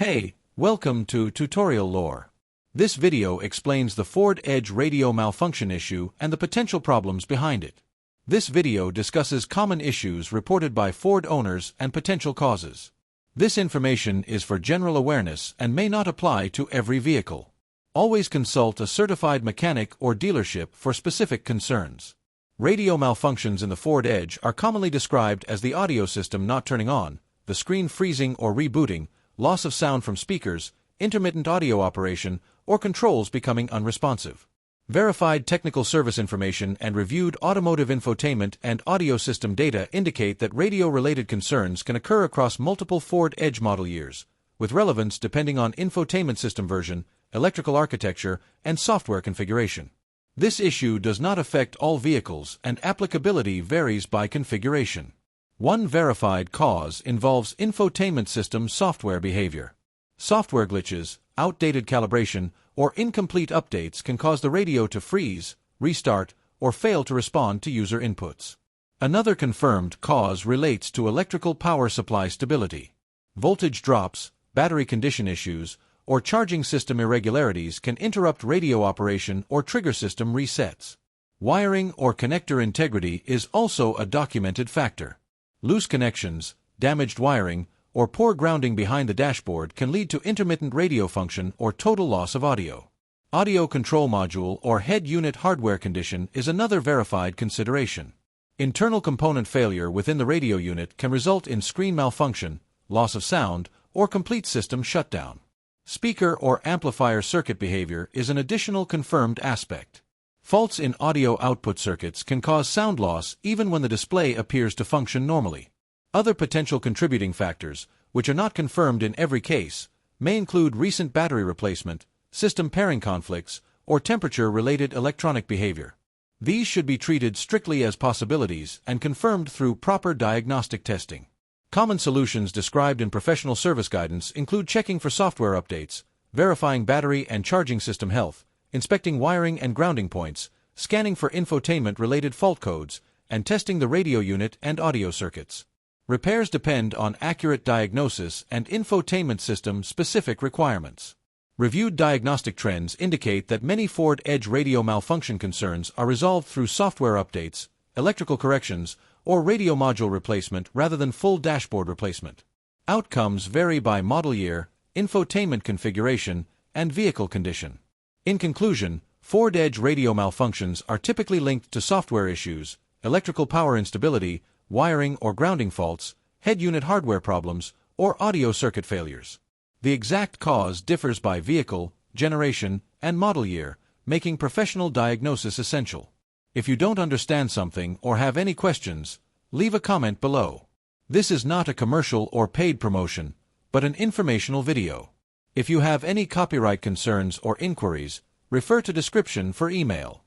Hey, welcome to Tutorial Lore. This video explains the Ford Edge radio malfunction issue and the potential problems behind it. This video discusses common issues reported by Ford owners and potential causes. This information is for general awareness and may not apply to every vehicle. Always consult a certified mechanic or dealership for specific concerns. Radio malfunctions in the Ford Edge are commonly described as the audio system not turning on, the screen freezing or rebooting, loss of sound from speakers, intermittent audio operation, or controls becoming unresponsive. Verified technical service information and reviewed automotive infotainment and audio system data indicate that radio-related concerns can occur across multiple Ford Edge model years, with relevance depending on infotainment system version, electrical architecture, and software configuration. This issue does not affect all vehicles and applicability varies by configuration. One verified cause involves infotainment system software behavior. Software glitches, outdated calibration, or incomplete updates can cause the radio to freeze, restart, or fail to respond to user inputs. Another confirmed cause relates to electrical power supply stability. Voltage drops, battery condition issues, or charging system irregularities can interrupt radio operation or trigger system resets. Wiring or connector integrity is also a documented factor. Loose connections, damaged wiring, or poor grounding behind the dashboard can lead to intermittent radio function or total loss of audio. Audio control module or head unit hardware condition is another verified consideration. Internal component failure within the radio unit can result in screen malfunction, loss of sound, or complete system shutdown. Speaker or amplifier circuit behavior is an additional confirmed aspect. Faults in audio output circuits can cause sound loss even when the display appears to function normally. Other potential contributing factors, which are not confirmed in every case, may include recent battery replacement, system pairing conflicts, or temperature-related electronic behavior. These should be treated strictly as possibilities and confirmed through proper diagnostic testing. Common solutions described in professional service guidance include checking for software updates, verifying battery and charging system health, inspecting wiring and grounding points, scanning for infotainment-related fault codes, and testing the radio unit and audio circuits. Repairs depend on accurate diagnosis and infotainment system-specific requirements. Reviewed diagnostic trends indicate that many Ford Edge radio malfunction concerns are resolved through software updates, electrical corrections, or radio module replacement rather than full dashboard replacement. Outcomes vary by model year, infotainment configuration, and vehicle condition. In conclusion, Ford Edge radio malfunctions are typically linked to software issues, electrical power instability, wiring or grounding faults, head unit hardware problems, or audio circuit failures. The exact cause differs by vehicle, generation, and model year, making professional diagnosis essential. If you don't understand something or have any questions, leave a comment below. This is not a commercial or paid promotion, but an informational video. If you have any copyright concerns or inquiries, refer to description for email.